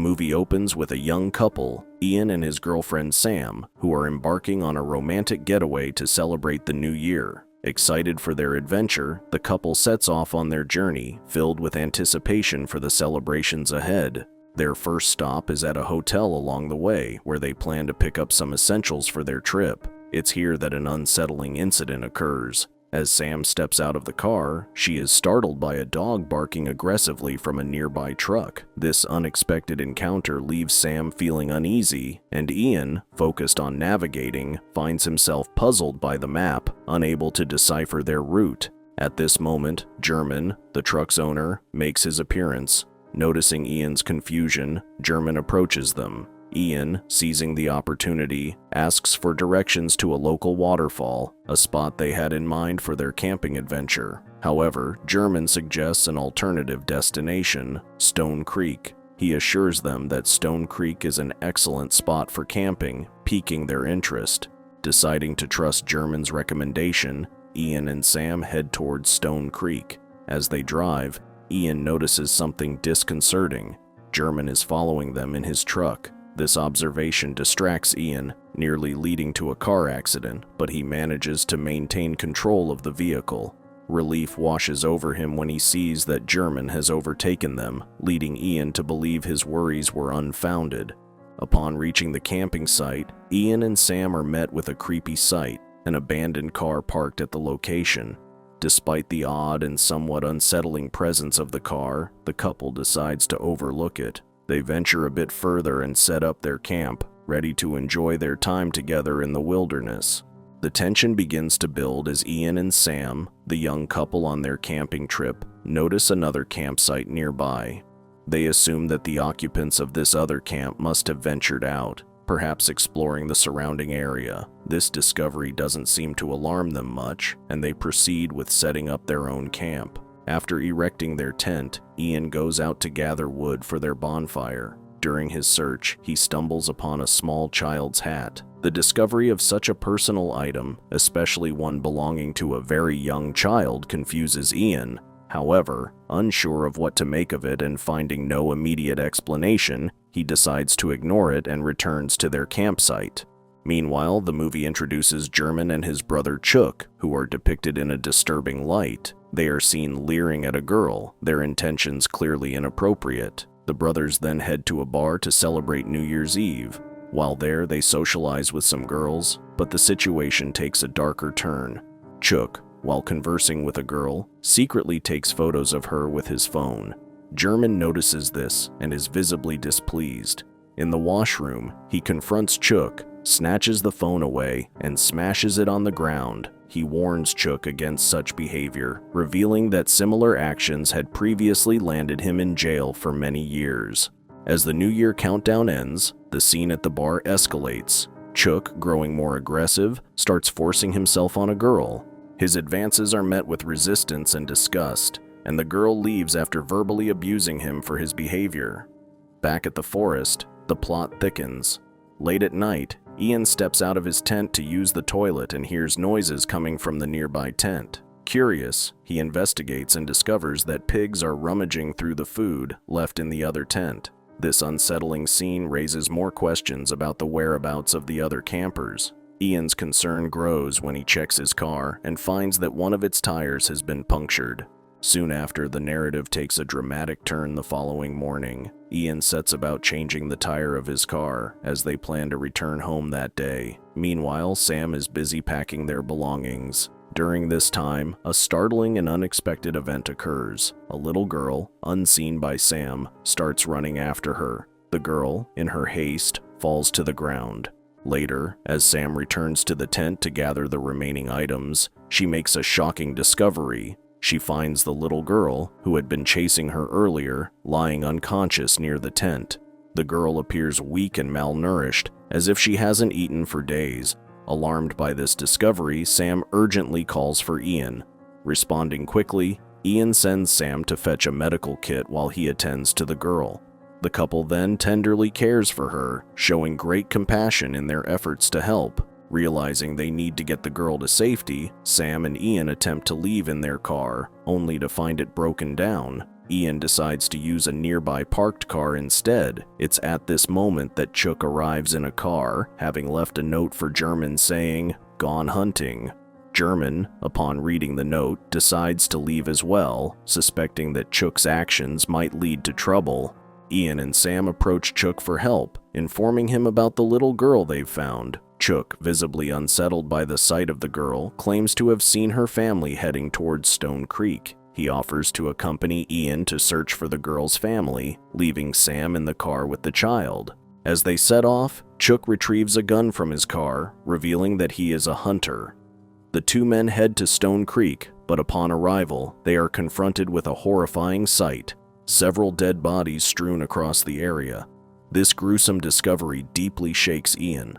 movie opens with a young couple, Ian and his girlfriend Sam, who are embarking on a romantic getaway to celebrate the new year. Excited for their adventure, the couple sets off on their journey, filled with anticipation for the celebrations ahead. Their first stop is at a hotel along the way, where they plan to pick up some essentials for their trip. It's here that an unsettling incident occurs. As Sam steps out of the car, she is startled by a dog barking aggressively from a nearby truck. This unexpected encounter leaves Sam feeling uneasy, and Ian, focused on navigating, finds himself puzzled by the map, unable to decipher their route. At this moment, German, the truck's owner, makes his appearance. Noticing Ian's confusion, German approaches them. Ian, seizing the opportunity, asks for directions to a local waterfall, a spot they had in mind for their camping adventure. However, German suggests an alternative destination, Stone Creek. He assures them that Stone Creek is an excellent spot for camping, piquing their interest. Deciding to trust German's recommendation, Ian and Sam head towards Stone Creek. As they drive, Ian notices something disconcerting. German is following them in his truck. This observation distracts Ian, nearly leading to a car accident, but he manages to maintain control of the vehicle. Relief washes over him when he sees that German has overtaken them, leading Ian to believe his worries were unfounded. Upon reaching the camping site, Ian and Sam are met with a creepy sight, an abandoned car parked at the location. Despite the odd and somewhat unsettling presence of the car, the couple decides to overlook it. They venture a bit further and set up their camp, ready to enjoy their time together in the wilderness. The tension begins to build as Ian and Sam, the young couple on their camping trip, notice another campsite nearby. They assume that the occupants of this other camp must have ventured out, perhaps exploring the surrounding area. This discovery doesn't seem to alarm them much, and they proceed with setting up their own camp. After erecting their tent, Ian goes out to gather wood for their bonfire. During his search, he stumbles upon a small child's hat. The discovery of such a personal item, especially one belonging to a very young child, confuses Ian. However, unsure of what to make of it and finding no immediate explanation, he decides to ignore it and returns to their campsite. Meanwhile, the movie introduces German and his brother Chuk, who are depicted in a disturbing light. They are seen leering at a girl, their intentions clearly inappropriate. The brothers then head to a bar to celebrate New Year's Eve. While there, they socialize with some girls, but the situation takes a darker turn. Chuk, while conversing with a girl, secretly takes photos of her with his phone. German notices this and is visibly displeased. In the washroom, he confronts Chuk, snatches the phone away, and smashes it on the ground. He warns Chuk against such behavior, revealing that similar actions had previously landed him in jail for many years. As the New Year countdown ends, the scene at the bar escalates. Chuk, growing more aggressive, starts forcing himself on a girl. His advances are met with resistance and disgust, and the girl leaves after verbally abusing him for his behavior. Back at the forest, the plot thickens. Late at night, Ian steps out of his tent to use the toilet and hears noises coming from the nearby tent. Curious, he investigates and discovers that pigs are rummaging through the food left in the other tent. This unsettling scene raises more questions about the whereabouts of the other campers. Ian's concern grows when he checks his car and finds that one of its tires has been punctured. Soon after, the narrative takes a dramatic turn the following morning. Ian sets about changing the tire of his car, as they plan to return home that day. Meanwhile, Sam is busy packing their belongings. During this time, a startling and unexpected event occurs. A little girl, unseen by Sam, starts running after her. The girl, in her haste, falls to the ground. Later, as Sam returns to the tent to gather the remaining items, she makes a shocking discovery. She finds the little girl, who had been chasing her earlier, lying unconscious near the tent. The girl appears weak and malnourished, as if she hasn't eaten for days. Alarmed by this discovery, Sam urgently calls for Ian. Responding quickly, Ian sends Sam to fetch a medical kit while he attends to the girl. The couple then tenderly cares for her, showing great compassion in their efforts to help. Realizing they need to get the girl to safety, Sam and Ian attempt to leave in their car, only to find it broken down. Ian decides to use a nearby parked car instead. It's at this moment that Chuk arrives in a car, having left a note for German saying, "Gone hunting." German, upon reading the note, decides to leave as well, suspecting that Chuk's actions might lead to trouble. Ian and Sam approach Chuk for help, informing him about the little girl they've found. Chuk, visibly unsettled by the sight of the girl, claims to have seen her family heading towards Stone Creek. He offers to accompany Ian to search for the girl's family, leaving Sam in the car with the child. As they set off, Chuk retrieves a gun from his car, revealing that he is a hunter. The two men head to Stone Creek, but upon arrival, they are confronted with a horrifying sight: several dead bodies strewn across the area. This gruesome discovery deeply shakes Ian.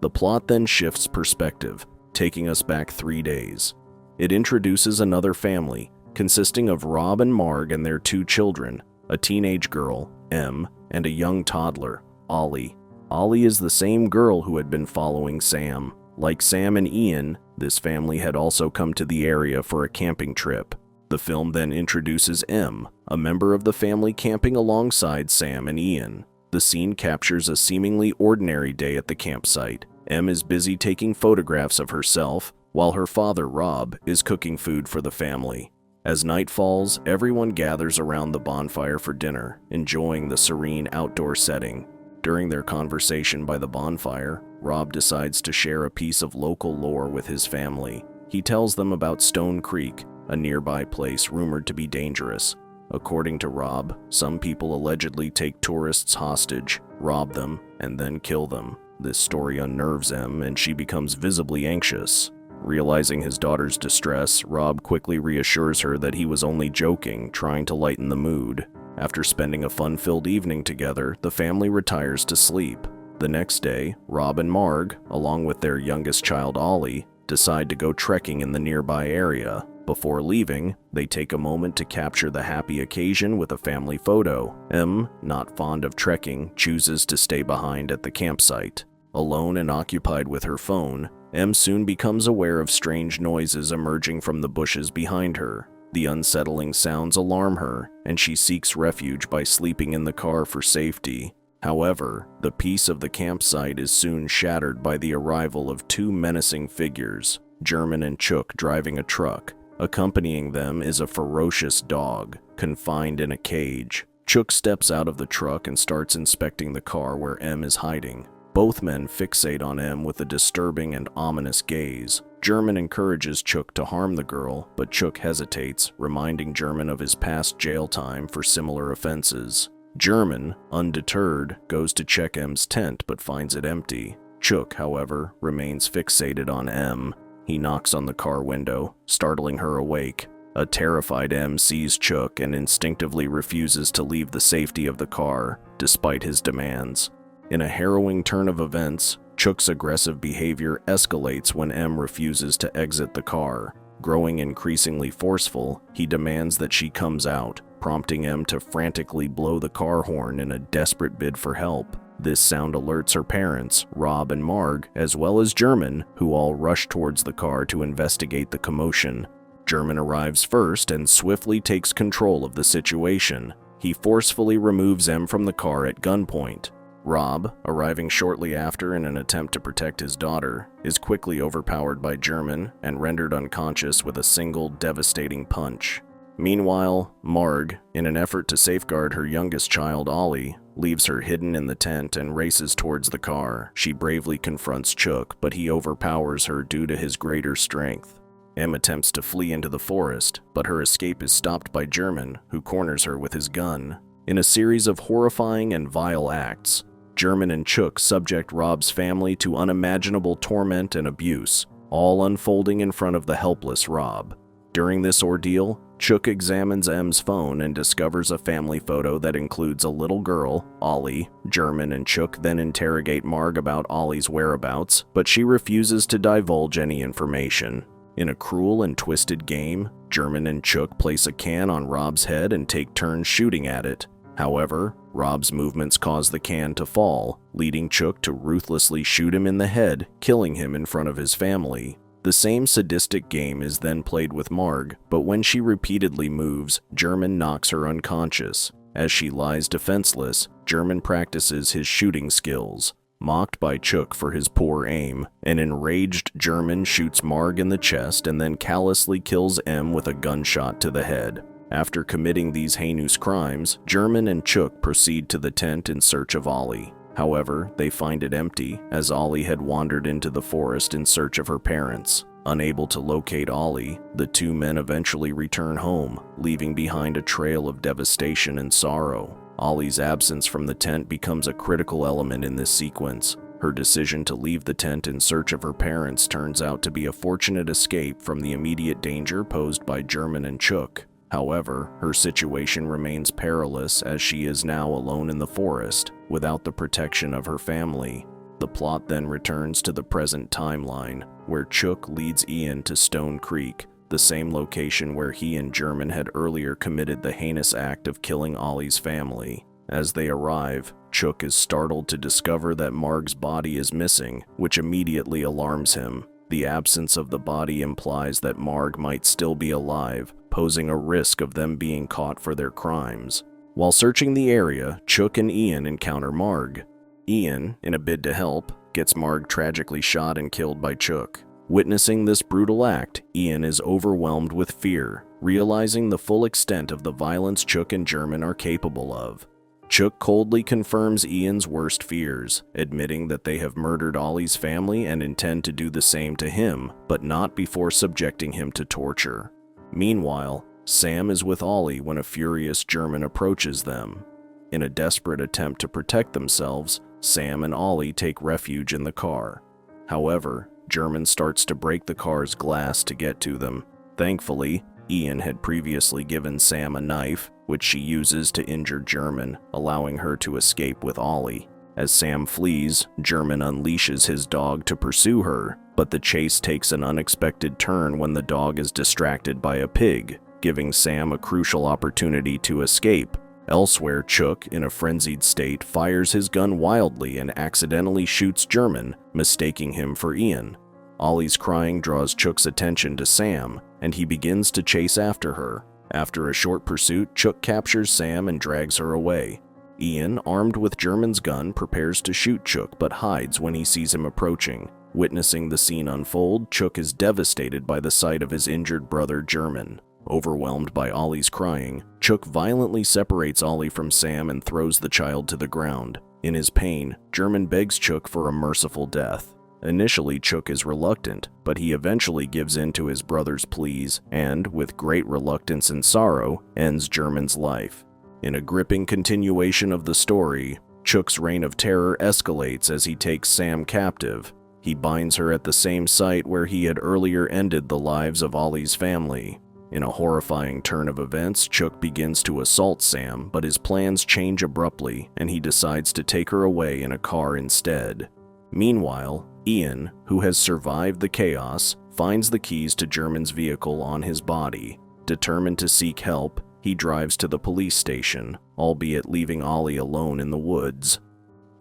The plot then shifts perspective, taking us back 3 days. It introduces another family, consisting of Rob and Marg and their 2 children, a teenage girl, M, and a young toddler, Ollie. Ollie is the same girl who had been following Sam. Like Sam and Ian, this family had also come to the area for a camping trip. The film then introduces M, a member of the family camping alongside Sam and Ian. The scene captures a seemingly ordinary day at the campsite. M is busy taking photographs of herself, while her father, Rob, is cooking food for the family. As night falls, everyone gathers around the bonfire for dinner, enjoying the serene outdoor setting. During their conversation by the bonfire, Rob decides to share a piece of local lore with his family. He tells them about Stone Creek, a nearby place rumored to be dangerous. According to Rob, some people allegedly take tourists hostage, rob them, and then kill them. This story unnerves M, and she becomes visibly anxious. Realizing his daughter's distress, Rob quickly reassures her that he was only joking, trying to lighten the mood. After spending a fun-filled evening together, the family retires to sleep. The next day, Rob and Marg, along with their youngest child Ollie, decide to go trekking in the nearby area. Before leaving, they take a moment to capture the happy occasion with a family photo. M, not fond of trekking, chooses to stay behind at the campsite. Alone and occupied with her phone, M soon becomes aware of strange noises emerging from the bushes behind her. The unsettling sounds alarm her, and she seeks refuge by sleeping in the car for safety. However, the peace of the campsite is soon shattered by the arrival of 2 menacing figures, German and Chuk, driving a truck. Accompanying them is a ferocious dog, confined in a cage. Chuk steps out of the truck and starts inspecting the car where M is hiding. Both men fixate on M with a disturbing and ominous gaze. German encourages Chuk to harm the girl, but Chuk hesitates, reminding German of his past jail time for similar offenses. German, undeterred, goes to check M's tent but finds it empty. Chuk, however, remains fixated on M. He knocks on the car window, startling her awake. A terrified M sees Chuk and instinctively refuses to leave the safety of the car, despite his demands. In a harrowing turn of events, Chuk's aggressive behavior escalates when M refuses to exit the car. Growing increasingly forceful, he demands that she comes out, prompting M to frantically blow the car horn in a desperate bid for help. This sound alerts her parents, Rob and Marg, as well as German, who all rush towards the car to investigate the commotion. German arrives first and swiftly takes control of the situation. He forcefully removes M from the car at gunpoint. Rob, arriving shortly after in an attempt to protect his daughter, is quickly overpowered by German and rendered unconscious with a single devastating punch. Meanwhile, Marg, in an effort to safeguard her youngest child Ollie, leaves her hidden in the tent and races towards the car. She bravely confronts Chuk, but he overpowers her due to his greater strength. M attempts to flee into the forest, but her escape is stopped by German, who corners her with his gun. In a series of horrifying and vile acts, German and Chuk subject Rob's family to unimaginable torment and abuse, all unfolding in front of the helpless Rob. During this ordeal, Chuk examines M's phone and discovers a family photo that includes a little girl, Ollie. German and Chuk then interrogate Marg about Ollie's whereabouts, but she refuses to divulge any information. In a cruel and twisted game, German and Chuk place a can on Rob's head and take turns shooting at it. However, Rob's movements cause the can to fall, leading Chuk to ruthlessly shoot him in the head, killing him in front of his family. The same sadistic game is then played with 𝐂𝐤, but when she repeatedly moves, 𝐂𝐤 knocks her unconscious. As she lies defenseless, 𝐂𝐤 practices his shooting skills. Mocked by Chuk for his poor aim, an enraged 𝐂𝐤 shoots 𝐂𝐤 in the chest and then callously kills 𝐂𝐤 with a gunshot to the head. After committing these heinous crimes, 𝐂𝐤 and Chuk proceed to the tent in search of 𝐂𝐤. However, they find it empty, as 𝐂𝐤 had wandered into the forest in search of her parents. Unable to locate 𝐂𝐤, the two men eventually return home, leaving behind a trail of devastation and sorrow. 𝐂𝐤's absence from the tent becomes a critical element in this sequence. Her decision to leave the tent in search of her parents turns out to be a fortunate escape from the immediate danger posed by 𝐂𝐤 and Chuk. However, her situation remains perilous as she is now alone in the forest, without the protection of her family. The plot then returns to the present timeline, where Chuk leads Ian to Stone Creek, the same location where he and 𝐂𝐤 had earlier committed the heinous act of killing 𝐂𝐤's family. As they arrive, Chuk is startled to discover that 𝐂𝐤's body is missing, which immediately alarms him. The absence of the body implies that 𝐂𝐤 might still be alive, posing a risk of them being caught for their crimes. While searching the area, Chuk and Ian encounter 𝐂𝐤. Ian, in a bid to help, gets 𝐂𝐤 tragically shot and killed by Chuk. Witnessing this brutal act, Ian is overwhelmed with fear, realizing the full extent of the violence Chuk and 𝐂𝐤 are capable of. Chuk coldly confirms Ian's worst fears, admitting that they have murdered 𝐂𝐤's family and intend to do the same to him, but not before subjecting him to torture. Meanwhile, Sam is with 𝐂𝐤 when a furious 𝐂𝐤 approaches them. In a desperate attempt to protect themselves, Sam and 𝐂𝐤 take refuge in the car. However, 𝐂𝐤 starts to break the car's glass to get to them. Thankfully, Ian had previously given Sam a knife, which she uses to injure 𝐂𝐤, allowing her to escape with 𝐂𝐤. As Sam flees, 𝐂𝐤 unleashes his dog to pursue her, but the chase takes an unexpected turn when the dog is distracted by a pig, giving Sam a crucial opportunity to escape. Elsewhere, Chuk, in a frenzied state, fires his gun wildly and accidentally shoots 𝐂𝐤, mistaking him for Ian. 𝐂𝐤's crying draws Chuk's attention to Sam, and he begins to chase after her. After a short pursuit, Chuk captures Sam and drags her away. Ian, armed with 𝐂𝐤's gun, prepares to shoot Chuk but hides when he sees him approaching. Witnessing the scene unfold, Chuk is devastated by the sight of his injured brother 𝐂𝐤. Overwhelmed by 𝐂𝐤's crying, Chuk violently separates 𝐂𝐤 from Sam and throws the child to the ground. In his pain, 𝐂𝐤 begs Chuk for a merciful death. Initially, Chuk is reluctant, but he eventually gives in to his brother's pleas and, with great reluctance and sorrow, ends 𝐂𝐤's life. In a gripping continuation of the story, Chuk's reign of terror escalates as he takes Sam captive. He binds her at the same site where he had earlier ended the lives of 𝐂𝐤's family. In a horrifying turn of events, Chuk begins to assault Sam, but his plans change abruptly, and he decides to take her away in a car instead. Meanwhile, Ian, who has survived the chaos, finds the keys to 𝐂𝐤's vehicle on his body. Determined to seek help, he drives to the police station, albeit leaving 𝐂𝐤 alone in the woods.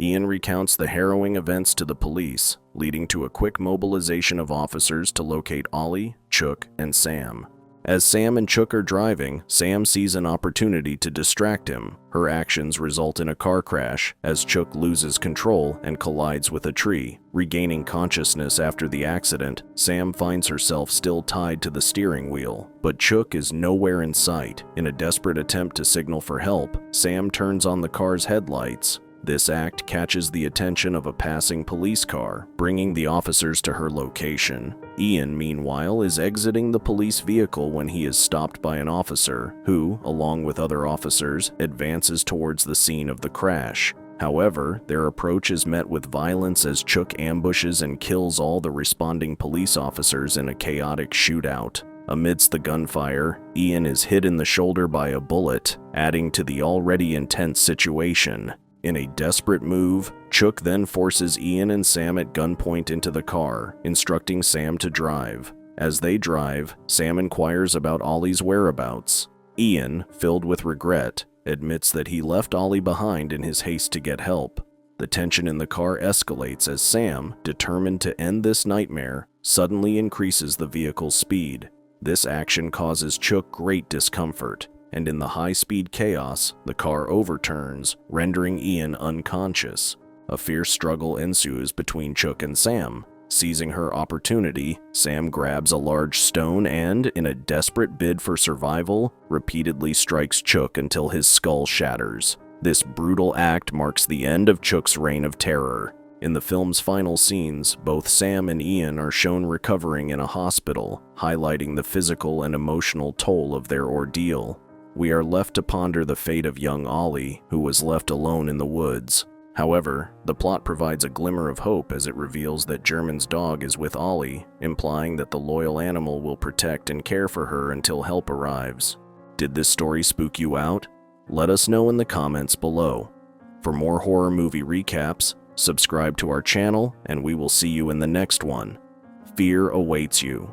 Ian recounts the harrowing events to the police, leading to a quick mobilization of officers to locate 𝐂𝐤, Chuk, and Sam. As Sam and Chuk are driving, Sam sees an opportunity to distract him. Her actions result in a car crash, as Chuk loses control and collides with a tree. Regaining consciousness after the accident, Sam finds herself still tied to the steering wheel, but Chuk is nowhere in sight. In a desperate attempt to signal for help, Sam turns on the car's headlights. This act catches the attention of a passing police car, bringing the officers to her location. Ian, meanwhile, is exiting the police vehicle when he is stopped by an officer, who, along with other officers, advances towards the scene of the crash. However, their approach is met with violence as Chuk ambushes and kills all the responding police officers in a chaotic shootout. Amidst the gunfire, Ian is hit in the shoulder by a bullet, adding to the already intense situation. In a desperate move, Chuk then forces Ian and Sam at gunpoint into the car, instructing Sam to drive. As they drive, Sam inquires about 𝐂𝐤's whereabouts. Ian, filled with regret, admits that he left 𝐂𝐤 behind in his haste to get help. The tension in the car escalates as Sam, determined to end this nightmare, suddenly increases the vehicle's speed. This action causes Chuk great discomfort, and in the high-speed chaos, the car overturns, rendering Ian unconscious. A fierce struggle ensues between Chuk and Sam. Seizing her opportunity, Sam grabs a large stone and, in a desperate bid for survival, repeatedly strikes Chuk until his skull shatters. This brutal act marks the end of Chuk's reign of terror. In the film's final scenes, both Sam and Ian are shown recovering in a hospital, highlighting the physical and emotional toll of their ordeal. We are left to ponder the fate of young Ollie, who was left alone in the woods. However, the plot provides a glimmer of hope as it reveals that German's dog is with Ollie, implying that the loyal animal will protect and care for her until help arrives. Did this story spook you out? Let us know in the comments below. For more horror movie recaps, subscribe to our channel, and we will see you in the next one. Fear awaits you.